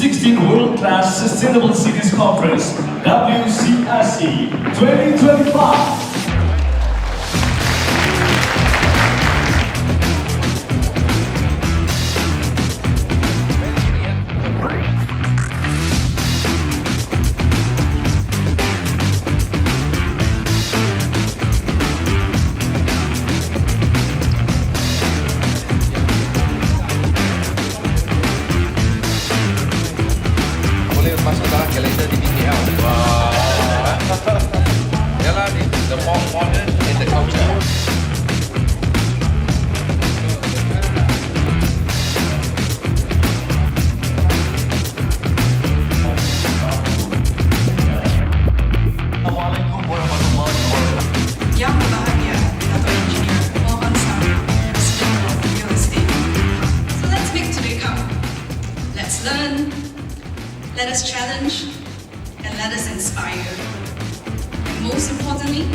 16th World Class Sustainable Cities Conference, WCSC 2025. Masuk dalam kalender di BKL. Wah. Yalah ni, the more modern in the culture. Assalamualaikum warahmatullahi wabarakatuh. Yang berbahagia, Dato' Engineer Bandaraya, President of Real Estate. So let's make today count. Let's learn, let us challenge, and let us inspire. And most importantly,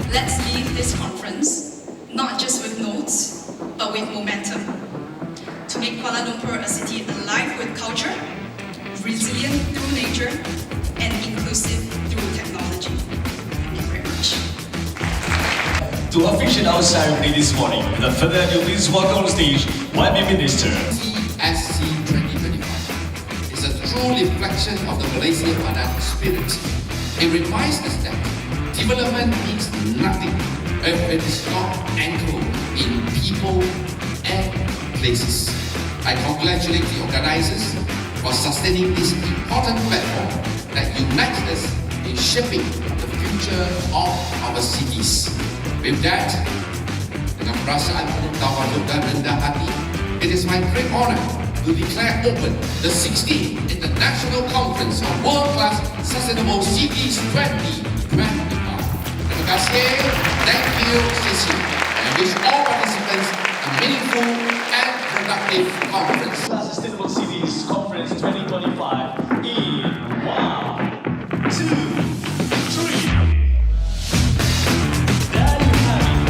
let's leave this conference not just with notes, but with momentum. To make Kuala Lumpur a city alive with culture, resilient through nature, and inclusive through technology. Thank you very much. To officiate our ceremony this morning, without further ado, please welcome on stage YB Minister. WCSC 2025 is a true reflection of the Malaysian Badan spirit. It reminds us that development means nothing if it is not anchored in people and places. I congratulate the organizers for sustaining this important platform that unites us in shaping the future of our cities. With that, dengan perasaan penuh tawaduk dan rendah hati, it is my great honor to declare open the 16th International Conference on World Class Sustainable Cities 2025. Terima kasih, thank you, Sisi, and I wish all participants a meaningful and productive conference. Sustainable Cities Conference 2025 in 1, 2, 3. There you have it.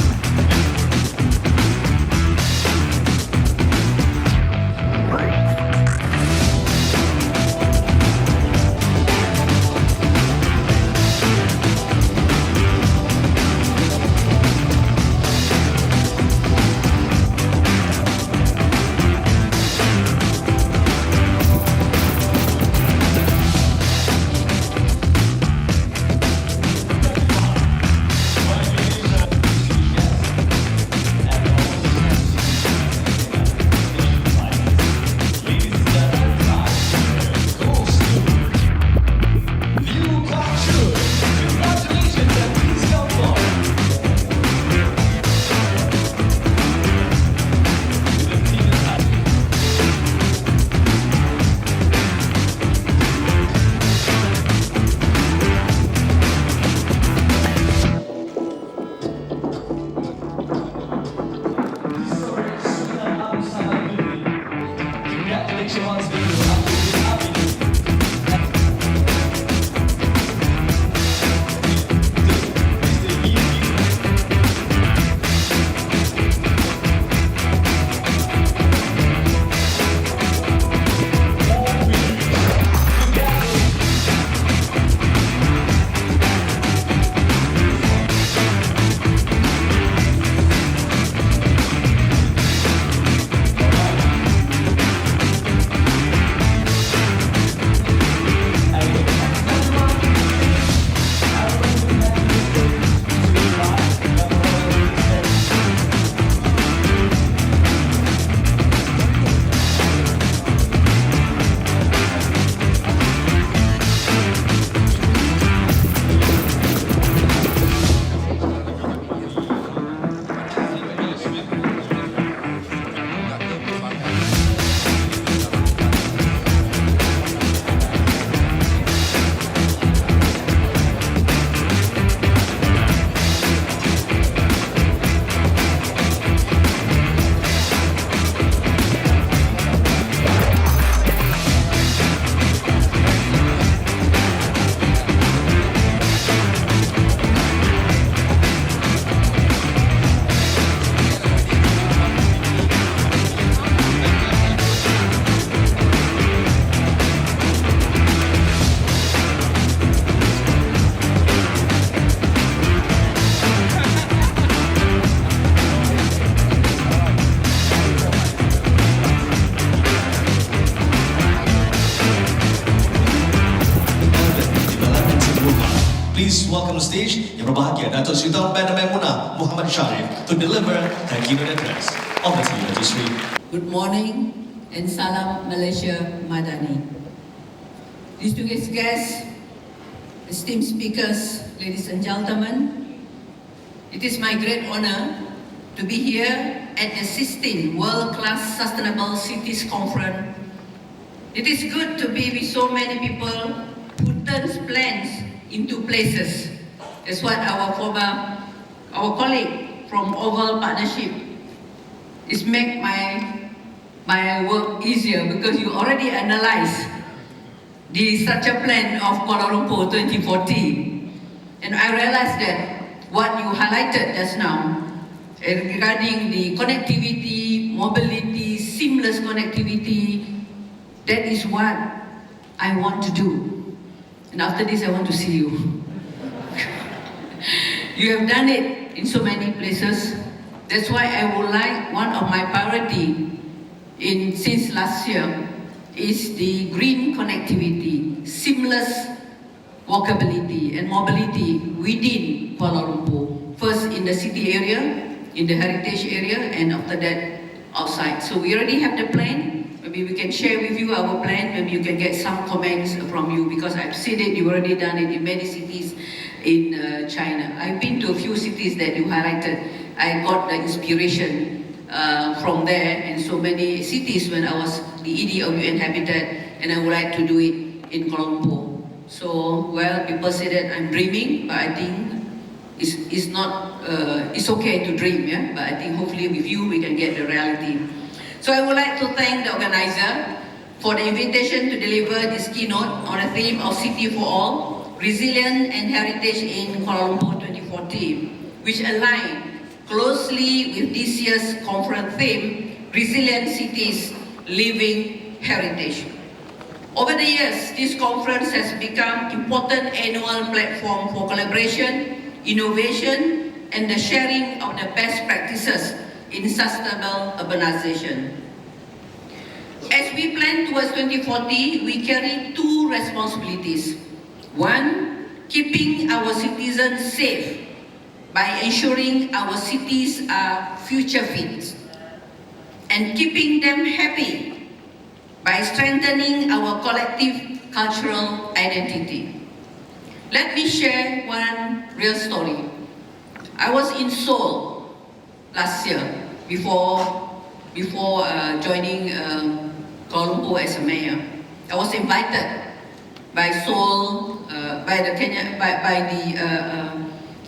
please welcome on stage Yang Berbahagia Datuk Seri Bandaraya Memunah Muhammad Sharif to deliver the keynote address. Over to you, Datuk Seri. Good morning and salam Malaysia Madani. Distinguished guests, esteemed speakers, ladies and gentlemen, it is my great honor to be here at the 16th World Class Sustainable Cities Conference. It is good to be with so many people who turns plans into places. That's what our colleague from Oval Partnership is make my work easier, because you already analyze the structure plan of Kuala Lumpur 2040. And I realized that what you highlighted just now regarding the connectivity, mobility, seamless connectivity, that is what I want to do. And after this, I want to see you. You have done it in so many places. That's why I would like, one of my priority since last year is the green connectivity, seamless walkability and mobility within Kuala Lumpur. First in the city area, in the heritage area, and after that outside. So we already have the plan. Maybe we can share with you our plan. Maybe you can get some comments from you, because I've seen it, you've already done it in many cities in China. I've been to a few cities that you highlighted. I got the inspiration from there, and so many cities when I was the ED of UN Habitat, and I would like to do it in Kuala Lumpur. So, well, people say that I'm dreaming, but I think it's not, it's okay to dream, yeah? But I think hopefully with you we can get the reality. So I would like to thank the organizer for the invitation to deliver this keynote on the theme of City for All, Resilient and Heritage in Kuala Lumpur 2040, which align closely with this year's conference theme, Resilient Cities, Living Heritage. Over the years, this conference has become an important annual platform for collaboration, innovation, and the sharing of the best practices in sustainable urbanization. As we plan towards 2040, we carry two responsibilities. One, keeping our citizens safe by ensuring our cities are future fit, and keeping them happy by strengthening our collective cultural identity. Let me share one real story. I was in Seoul last year before joining Kuala Lumpur as a mayor. I was invited by Seoul, by the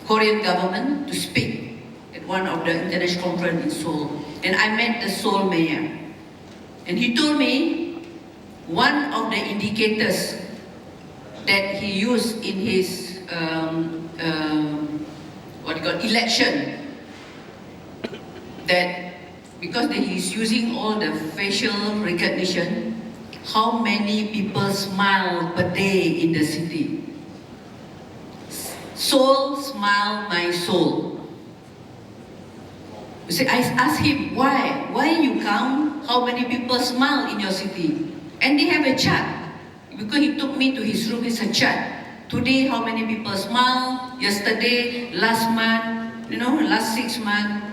Korean government to speak at one of the international conference in Seoul, and I met the Seoul mayor, and he told me one of the indicators that he used in his election, that because he's using all the facial recognition, how many people smile per day in the city. Soul, smile my soul. You see, I asked him, why you count how many people smile in your city? And they have a chart. Because he took me to his room, it's a chart. Today, how many people smile? Yesterday, last month, last 6 months.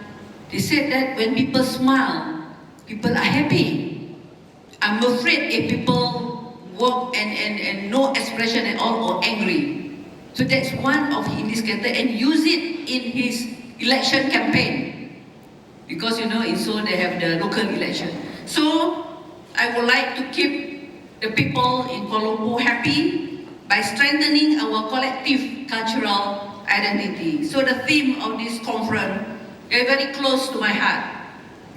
They said that when people smile, people are happy. I'm afraid if people walk and no expression at all or angry. So that's one of his indicators, and use it in his election campaign. Because in Seoul they have the local election. So I would like to keep the people in Kuala Lumpur happy by strengthening our collective cultural identity. So the theme of this conference is very close to my heart.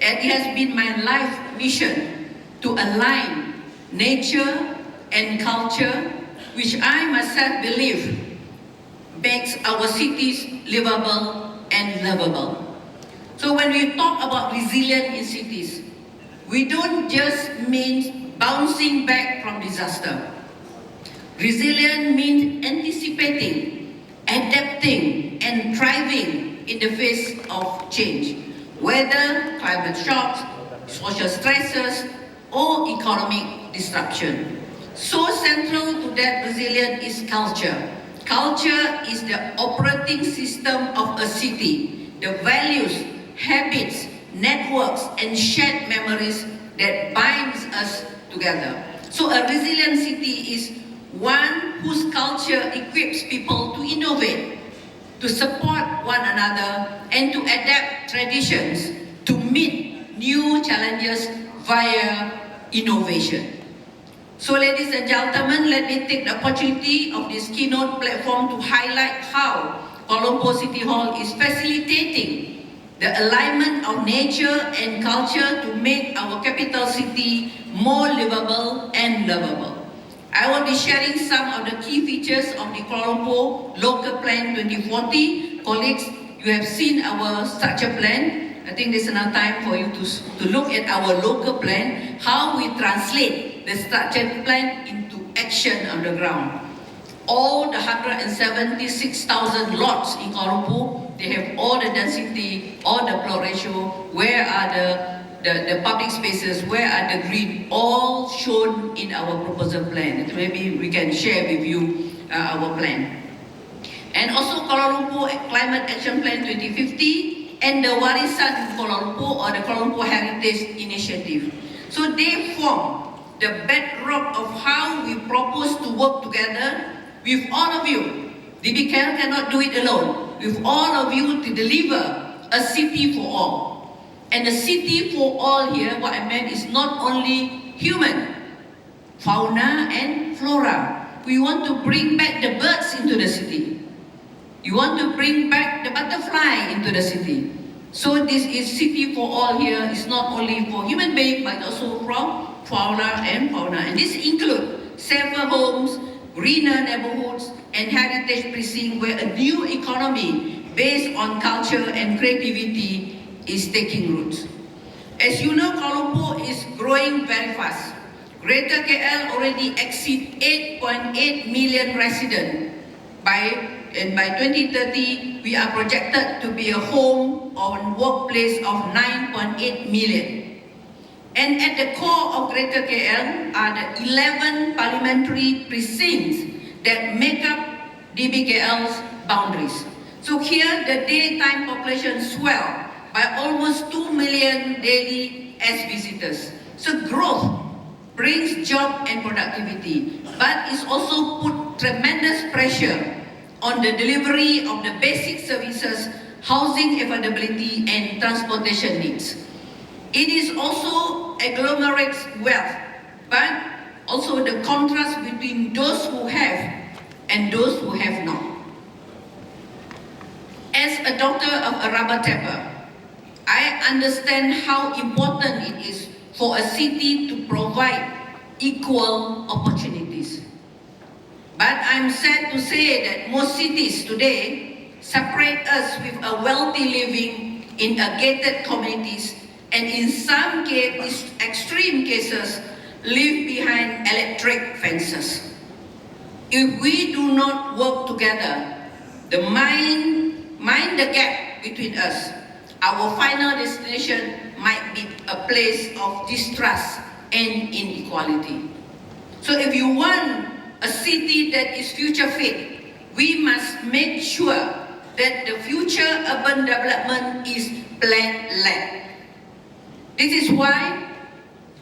And it has been my life mission to align nature and culture, which I myself believe makes our cities livable and lovable. So when we talk about resilience in cities, we don't just mean bouncing back from disaster. Resilience means anticipating, adapting, and thriving in the face of change, whether climate shocks, social stresses, or economic disruption. So central to that resilience is culture. Culture is the operating system of a city. The values, habits, networks, and shared memories that binds us together. So a resilient city is one whose culture equips people to innovate, to support one another, and to adapt traditions to meet new challenges via innovation. So ladies and gentlemen, let me take the opportunity of this keynote platform to highlight how Kuala Lumpur City Hall is facilitating the alignment of nature and culture to make our capital city more livable and lovable. I will be sharing some of the key features of the Kuala Lumpur Local Plan 2040. Colleagues, you have seen our structure plan. I think there's enough time for you to look at our local plan, how we translate the structured plan into action on the ground. All the 176,000 lots in Kuala Lumpur, they have all the density, all the floor ratio, where are the public spaces, where are the green, all shown in our proposal plan. Maybe we can share with you our plan. And also Kuala Lumpur Climate Action Plan 2050, and the Warisan Kuala Lumpur, or the Kuala Lumpur Heritage Initiative. So they form the bedrock of how we propose to work together with all of you. DBKL cannot do it alone. With all of you to deliver a city for all. And the city for all here, what I meant is not only human, fauna and flora. We want to bring back the birds into the city. You want to bring back the butterfly into the city. So this is city for all here. It's not only for human beings, but also from fauna and fauna. And this includes safer homes, greener neighborhoods, and heritage precincts where a new economy based on culture and creativity is taking roots. As you know, Kuala Lumpur is growing very fast. Greater KL already exceeds 8.8 million residents. And by 2030, we are projected to be a home or workplace of 9.8 million. And at the core of Greater KL are the 11 parliamentary precincts that make up DBKL's boundaries. So here, the daytime population swell by almost 2 million daily as visitors. So growth brings job and productivity, but it's also put tremendous pressure on the delivery of the basic services, housing availability, and transportation needs. It is also agglomerates wealth, but also the contrast between those who have and those who have not. As a daughter of a rubber tapper, I understand how important it is for a city to provide equal opportunities. But I'm sad to say that most cities today separate us with a wealthy living in a gated communities, and in some extreme cases, live behind electric fences. If we do not work together, mind the gap between us, our final destination might be a place of distrust and inequality. So if you want a city that is future fit, we must make sure that the future urban development is plan-led. This is why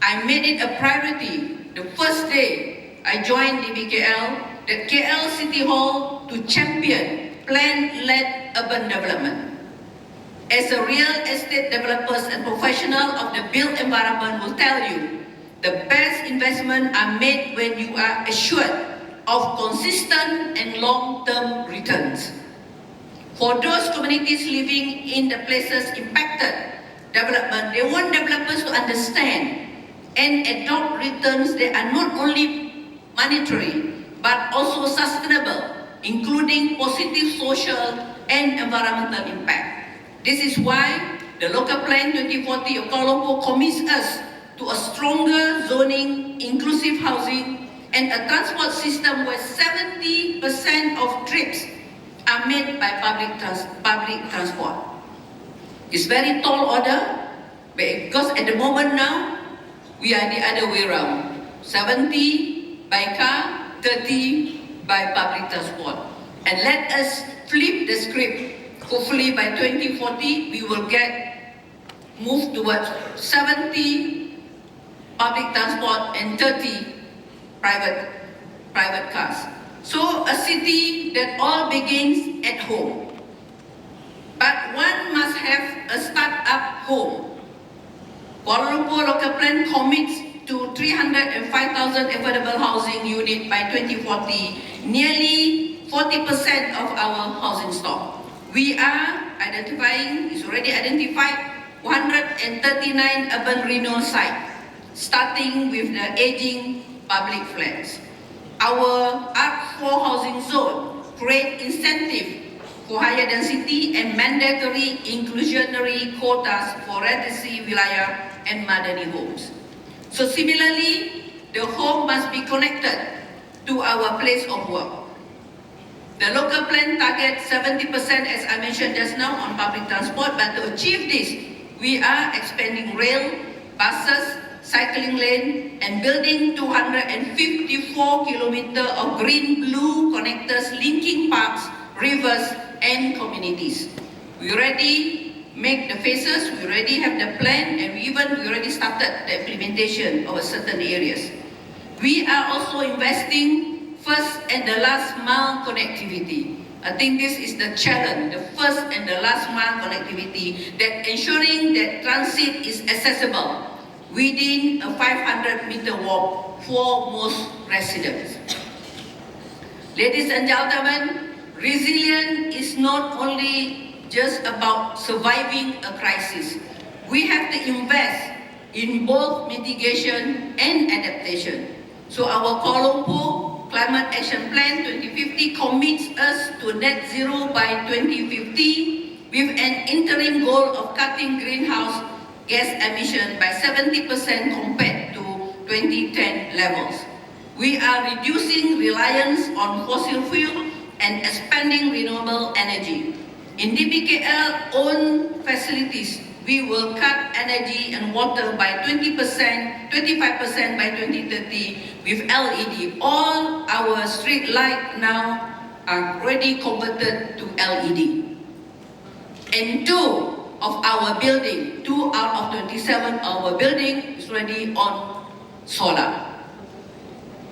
I made it a priority the first day I joined DBKL that KL City Hall to champion plan-led urban development. As a real estate developers and professional of the built environment will tell you, the best investments are made when you are assured of consistent and long-term returns. For those communities living in the places impacted development, they want developers to understand and adopt returns that are not only monetary, but also sustainable, including positive social and environmental impact. This is why the Local Plan 2040 of Kuala Lumpur commits us to a stronger zoning, inclusive housing, and a transport system where 70% of trips are made by public transport. It's very tall order, because at the moment now, we are the other way around. 70 by car, 30 by public transport. And let us flip the script. Hopefully by 2040, we will move towards 70 public transport and 30 private cars. So a city that all begins at home. But one must have a start-up home. Kuala Lumpur local plan commits to 305,000 affordable housing units by 2040, nearly 40% of our housing stock. We are identifying, is already identified, 139 urban renewal sites, starting with the aging public flats. Our R4 housing zone create incentive for higher density and mandatory inclusionary quotas for residency wilayah and Madani homes. So similarly, the home must be connected to our place of work. The local plan targets 70%, as I mentioned just now, on public transport, but to achieve this, we are expanding rail, buses, cycling lane, and building 254 kilometers of green-blue connectors linking parks, rivers, and communities. We already make the phases, we already have the plan, and we already started the implementation of certain areas. We are also investing first and the last mile connectivity. I think this is the challenge, the first and the last mile connectivity, that ensuring that transit is accessible within a 500-meter walk for most residents. Ladies and gentlemen, resilience is not only just about surviving a crisis. We have to invest in both mitigation and adaptation. So our Kuala Lumpur Climate Action Plan 2050 commits us to net zero by 2050 with an interim goal of cutting greenhouse gas emission by 70% compared to 2010 levels. We are reducing reliance on fossil fuel and expanding renewable energy. In DBKL own facilities, we will cut energy and water by 20%, 25% by 2030 with LED. All our street lights now are already converted to LED. And 2 out of 27 our building is already on solar.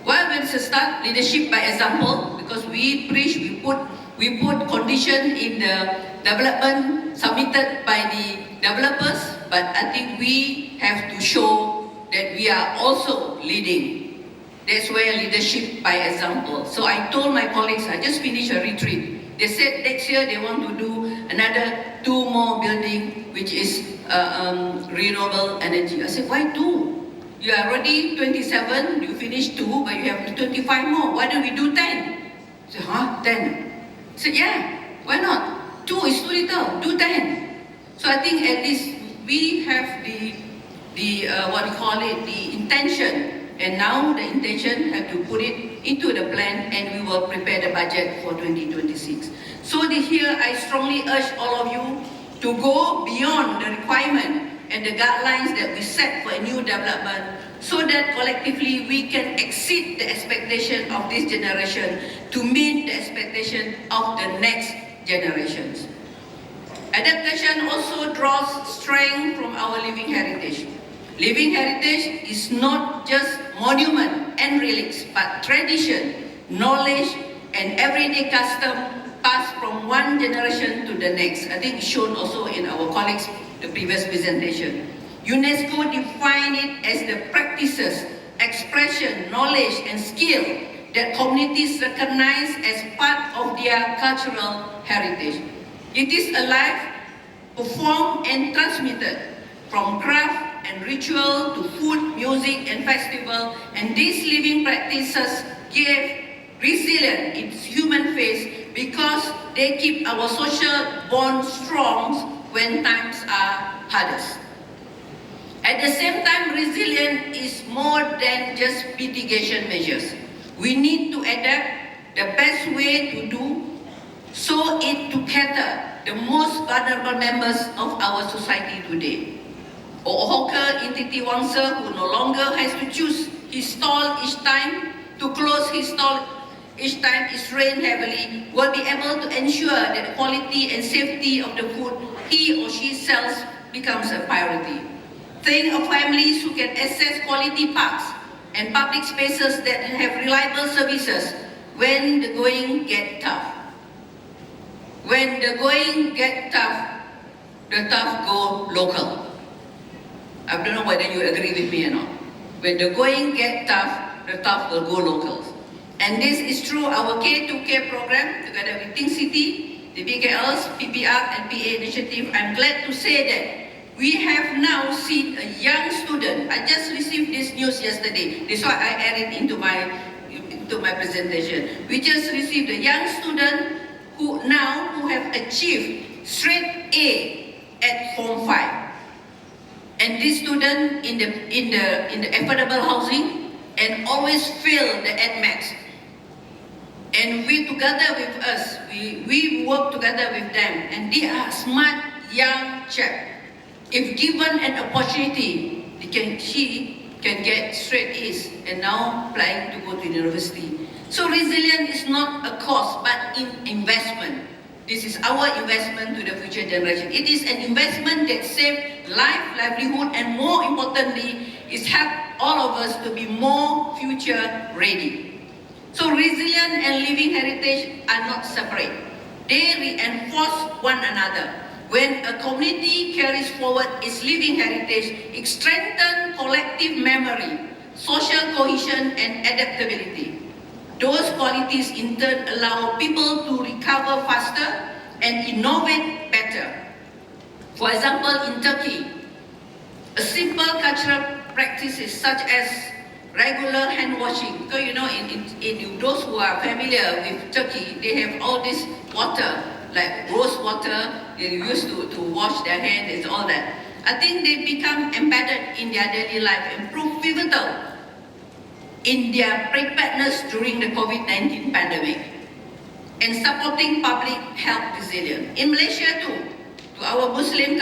Well, it's a start, leadership by example, because we preach, we put condition in the development submitted by the developers, but I think we have to show that we are also leading. That's where leadership by example. So I told my colleagues, I just finished a retreat. They said next year they want to do another 2 more building, which is renewable energy. I said, why 2? You are already 27, you finished 2, but you have 25 more. Why don't we do 10? I said, 10? I said, yeah, why not? 2 is too little, do 10. So I think at least we have the intention, and now the intention have to put it into the plan, and we will prepare the budget for 2026. So here I strongly urge all of you to go beyond the requirement and the guidelines that we set for a new development, so that collectively we can exceed the expectation of this generation to meet the expectation of the next generations. Adaptation also draws strength from our living heritage. Living heritage is not just monument and relics, but tradition, knowledge, and everyday custom passed from one generation to the next. I think shown also in our colleagues' the previous presentation. UNESCO defined it as the practices, expression, knowledge, and skill that communities recognize as part of their cultural heritage. It is alive, performed, and transmitted from craft and ritual to food, music, and festival. And these living practices give resilience its human face because they keep our social bond strong when times are hardest. At the same time, resilience is more than just mitigation measures. We need to adapt the best way to do so it to cater the most vulnerable members of our society today. A hawker in Titiwangsa who no longer has to choose his stall each time to close his stall each time it's rained heavily, will be able to ensure that the quality and safety of the food he or she sells becomes a priority. Think of families who can access quality parks and public spaces that have reliable services when the going gets tough. When the going gets tough, the tough go local. I don't know whether you agree with me or not. When the going gets tough, the tough will go local. And this is through our K2K program, together with Think City, the BKL's PPR and PA initiative. I'm glad to say that we have now seen a young student. I just received this news yesterday. This is why I added it into my presentation. We just received a young student who have achieved straight A at Form 5. And this student in the affordable housing and always fail the ADMAX. And we together with us, we work together with them, and they are smart young chap. If given an opportunity, she can get straight A's and now planning to go to university. So resilience is not a cost, but in investment. This is our investment to the future generation. It is an investment that saves life, livelihood, and more importantly, is help all of us to be more future ready. So resilience and living heritage are not separate. They reinforce one another. When a community carries forward its living heritage, it strengthens collective memory, social cohesion, and adaptability. Those qualities in turn allow people to recover faster and innovate better. For example, in Turkey, a simple cultural practices such as regular hand washing. Because you know, in those who are familiar with Turkey, they have all this water, like rose water, they used to wash their hands and all that. I think they become embedded in their daily life and prove pivotal in their preparedness during the COVID-19 pandemic and supporting public health resilience. In Malaysia too, to our Muslim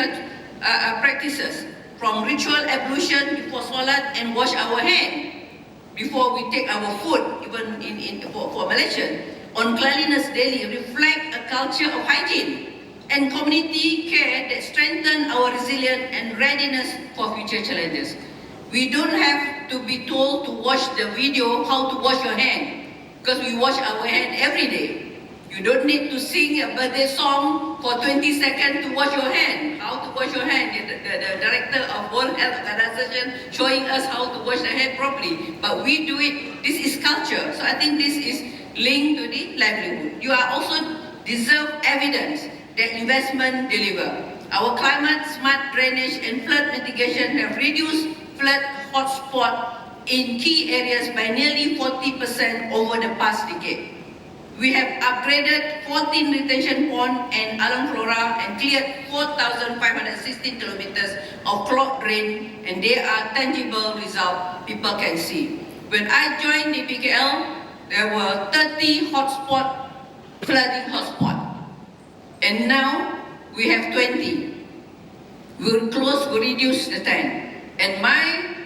practices, from ritual ablution before salat and wash our hand before we take our food, even for Malaysian, on cleanliness daily reflect a culture of hygiene and community care that strengthen our resilience and readiness for future challenges. We don't have to be told to watch the video how to wash your hand, because we wash our hand every day. You don't need to sing a birthday song for 20 seconds to wash your hand. How to wash your hand? The director of World Health Organization showing us how to wash the hand properly. But we do it. This is culture. So I think this is linked to the livelihood. You are also deserve evidence that investment deliver. Our climate, smart drainage, and flood mitigation have reduced flood hotspot in key areas by nearly 40% over the past decade. We have upgraded 14 retention ponds and alam flora and cleared 4,516 kilometers of clogged drain, and they are tangible results people can see. When I joined the PKL, there were 30 flooding hotspots, and now we have 20. We reduce the 10. And my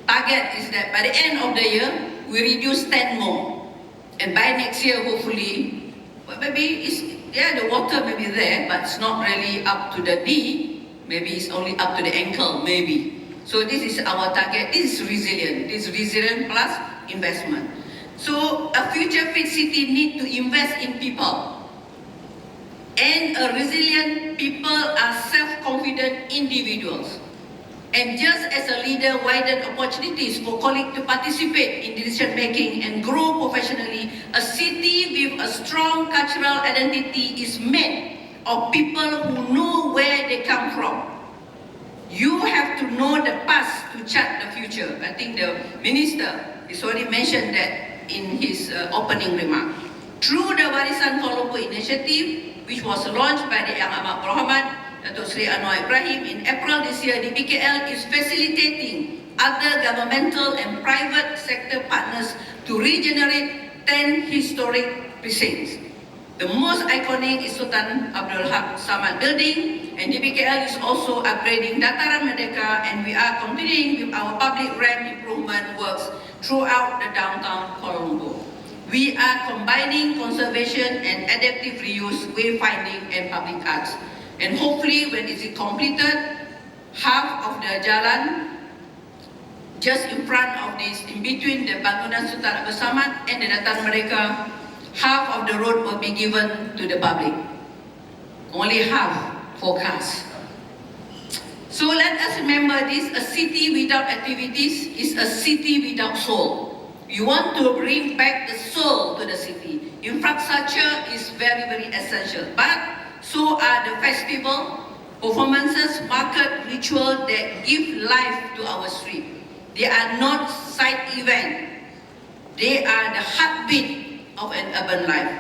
target is that by the end of the year, we reduce 10 more. And by next year, hopefully, well, maybe the water may be there, but it's not really up to the knee. Maybe it's only up to the ankle, maybe. So this is our target. This is resilient. This is resilient plus investment. So a future fit city needs to invest in people. And a resilient people are self-confident individuals. And just as a leader widens opportunities for colleagues to participate in decision-making and grow professionally, a city with a strong cultural identity is made of people who know where they come from. You have to know the past to chart the future. I think the minister has already mentioned that in his opening remark. Through the Warisan Kuala Lumpur initiative, which was launched by the Yang Amat Berhormat Datuk Seri Anwar Ibrahim in April this year, the PKL is facilitating other governmental and private sector partners to regenerate 10 historic precincts. The most iconic is Sultan Abdul Samad Building, and the PKL is also upgrading Dataran Merdeka, and we are continuing with our public ramp improvement works throughout the downtown Kuala Lumpur. we are combining conservation and adaptive reuse, wayfinding and public arts. And hopefully when it is completed, half of the jalan just in front of this, in between the bangunan Sultan Abdul Samad and the Dataran Merdeka, half of the road will be given to the public. Only half for cars. So let us remember this, a city without activities is a city without soul. We want to bring back the soul to the city. Infrastructure is very, very essential, but so are the festival, performances, market, ritual that give life to our street. They are not side event. They are the heartbeat of an urban life.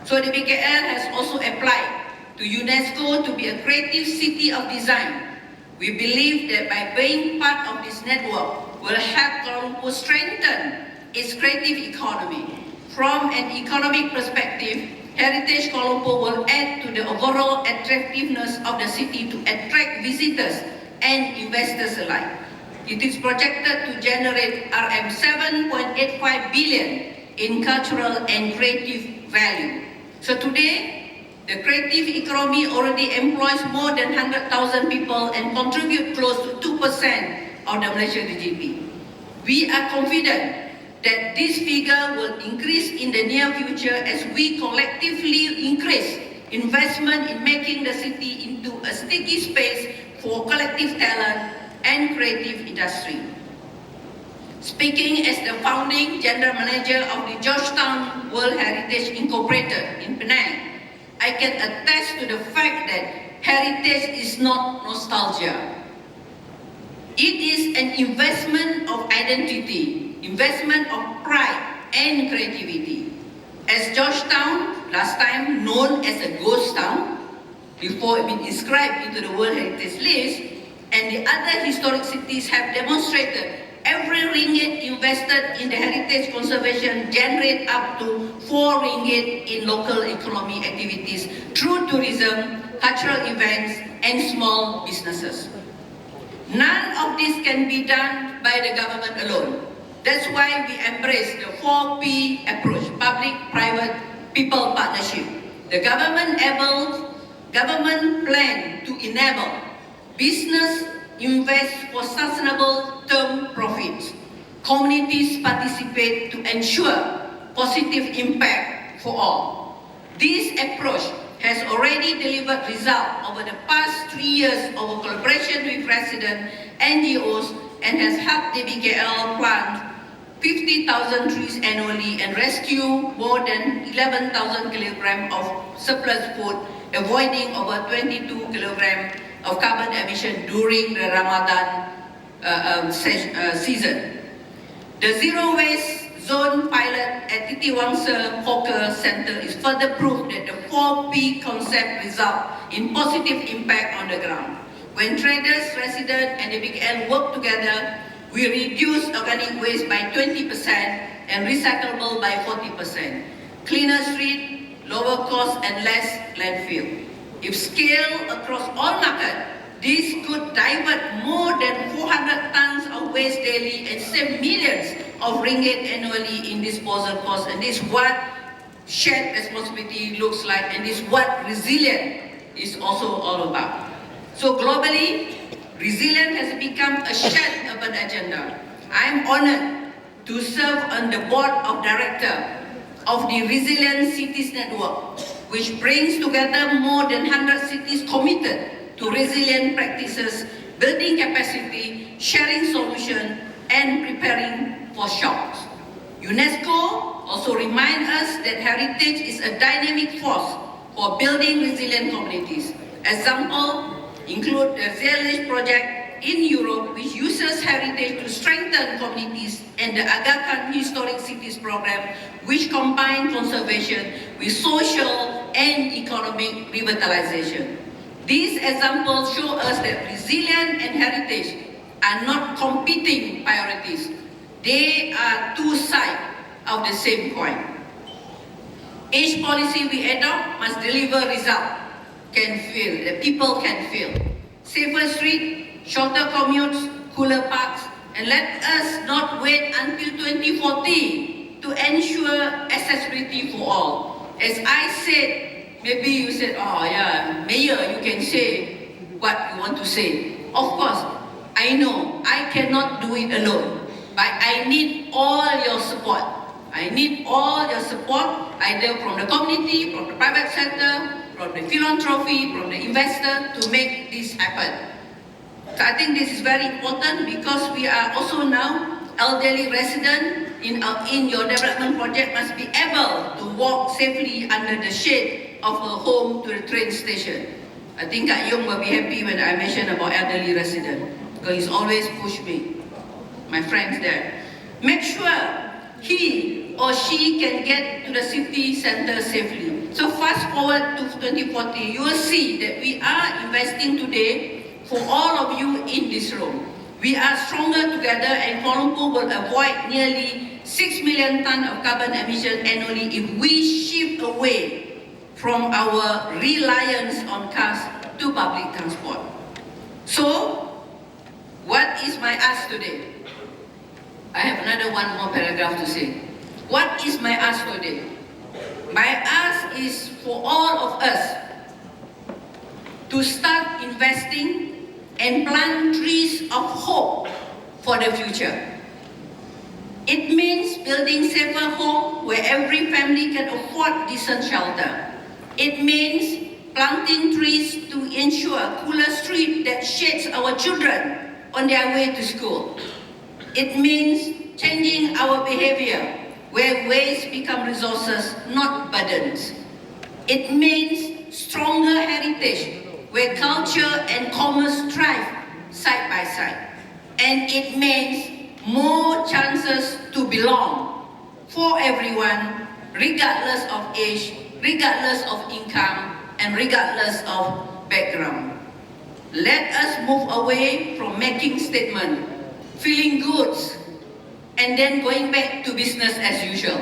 So the BKL has also applied to UNESCO to be a creative city of design. We believe that by being part of this network will help Kuala Lumpur strengthen its creative economy. From an economic perspective, Heritage Kuala Lumpur will add to the overall attractiveness of the city to attract visitors and investors alike. It is projected to generate RM 7.85 billion in cultural and creative value. So today, the creative economy already employs more than 100,000 people and contribute close to 2% of the Malaysian GDP. We are confident that this figure will increase in the near future as we collectively increase investment in making the city into a sticky space for collective talent and creative industry. Speaking as the founding general manager of the Georgetown World Heritage Incorporated in Penang, I can attest to the fact that heritage is not nostalgia. It is an investment of identity, investment of pride and creativity. As Georgetown, last time known as a ghost town, before it been inscribed into the World Heritage List, and the other historic cities have demonstrated, every ringgit invested in the heritage conservation generate up to 4 ringgit in local economy activities through tourism, cultural events, and small businesses. None of this can be done by the government alone. That's why we embrace the 4P approach, public, private, people partnership. The government plan to enable business invest for sustainable term profits. Communities participate to ensure positive impact for all. This approach has already delivered results over the past 3 years of collaboration with resident NGOs and has helped the BKL plant 50,000 trees annually and rescue more than 11,000 kilograms of surplus food, avoiding over 22 kilograms of carbon emission during the Ramadan season. The Zero Waste Zone pilot at Titiwangsa Hawker Center is further proof that the 4P concept result in positive impact on the ground. When traders, residents and the BKL work together, we reduce organic waste by 20% and recyclable by 40%. Cleaner street, lower cost and less landfill. If scaled across all markets, this could divert more than 400 tons of waste daily and save millions of ringgit annually in disposal costs. And this is what shared responsibility looks like, and this is what resilient is also all about. So globally, resilience has become a shared urban agenda. I am honored to serve on the board of directors of the Resilient Cities Network, which brings together more than 100 cities committed to resilient practices, building capacity, sharing solutions, and preparing for shocks. UNESCO also reminds us that heritage is a dynamic force for building resilient communities. Examples include the ZLH project in Europe, which uses heritage to strengthen communities, and the Aga Khan Historic Cities program, which combine conservation with social and economic revitalization. These examples show us that resilience and heritage are not competing priorities. They are two sides of the same coin. Each policy we adopt must deliver results, the people can feel. Safer street, shorter commutes, cooler parks, and let us not wait until 2040 to to ensure accessibility for all. As I said, maybe you said, oh yeah, Mayor, you can say what you want to say. Of course, I know I cannot do it alone, but I need all your support. I need all your support, either from the community, from the private sector, from the philanthropy, from the investor, to make this happen. So I think this is very important because we are also now elderly residents in your development project must be able to walk safely under the shade of a home to the train station. I think Kak Yong will be happy when I mention about elderly resident because he's always pushed me, my friends there. Make sure he or she can get to the city center safely. So fast forward to 2040, you will see that we are investing today for all of you in this room. We are stronger together, and Kuala Lumpur will avoid nearly 6 million tons of carbon emission annually if we shift away from our reliance on cars to public transport. So, what is my ask today? I have another one more paragraph to say. What is my ask today? My ask is for all of us to start investing and plant trees of hope for the future. It means building safer homes where every family can afford decent shelter. It means planting trees to ensure cooler streets that shades our children on their way to school. It means changing our behavior where waste become resources, not burdens. It means stronger heritage where culture and commerce thrive side by side. And it means more chances to belong for everyone, regardless of age, regardless of income, and regardless of background. Let us move away from making statements, feeling good, and then going back to business as usual.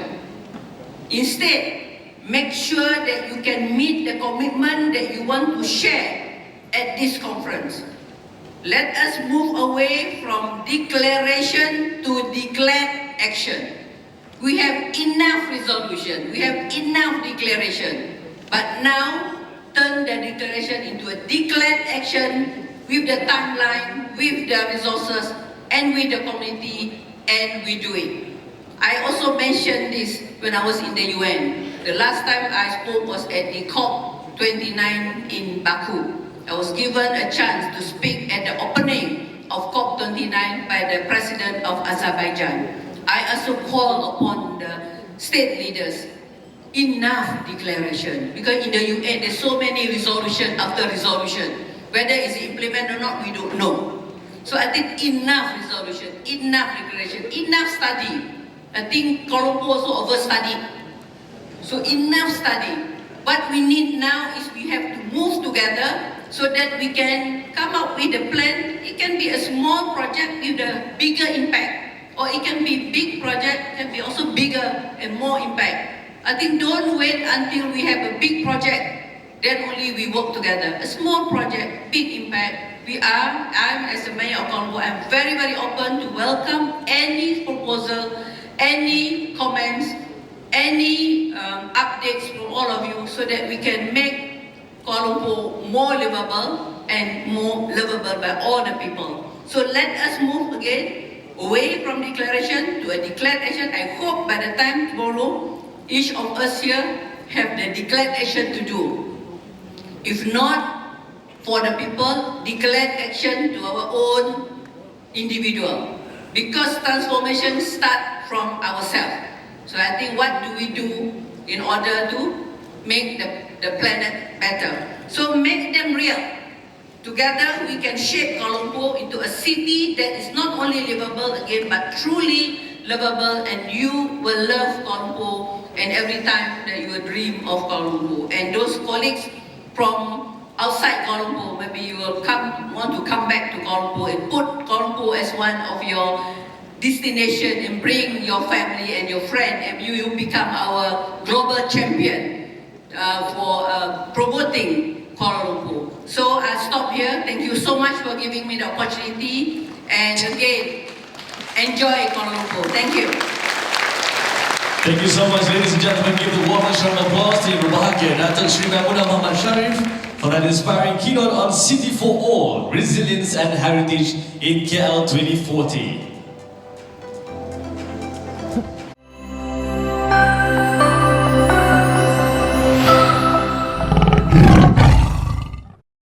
Instead, make sure that you can meet the commitment that you want to share at this conference. Let us move away from declaration to declared action. We have enough resolution, we have enough declaration, but now turn the declaration into a declared action with the timeline, with the resources, and with the community, and we do it. I also mentioned this when I was in the UN. The last time I spoke was at the COP29 in Baku. I was given a chance to speak at the opening of COP29 by the President of Azerbaijan. I also call upon the state leaders, enough declaration, because in the UN there's so many resolution after resolution. Whether it's implemented or not, we don't know. So I think enough resolution, enough declaration, enough study. I think Kuala Lumpur also overstudied. So enough study. What we need now is we have to move together so that we can come up with a plan. It can be a small project with a bigger impact, or it can be big project, can be also bigger and more impact. I think don't wait until we have a big project, then only we work together. A small project, big impact. I'm as a mayor of Kuala Lumpur, I'm very, very open to welcome any proposal, any comments, any updates from all of you so that we can make Kuala Lumpur more livable and more livable by all the people. So let us move again away from declaration to a declared action. I hope by the time tomorrow, each of us here have the declared action to do. If not, for the people, declared action to our own individual. Because transformation starts from ourselves. So I think what do we do in order to make the planet better? So make them real. Together we can shape Kuala Lumpur into a city that is not only livable again, but truly livable, and you will love Kuala Lumpur, and every time that you will dream of Kuala Lumpur. And those colleagues from outside Kuala Lumpur, maybe you will want to come back to Kuala Lumpur and put Kuala Lumpur as one of your destination and bring your family and your friend, and you become our global champion for promoting Kuala Lumpur. So I'll stop here. Thank you so much for giving me the opportunity, and again, enjoy Kuala Lumpur. Thank you. Thank you so much, ladies and gentlemen. Give the warmest round of applause to Yang Berbahagia Datuk Sri Maimunah Muhammad Sharif for that inspiring keynote on City for All, Resilience and Heritage in KL 2040.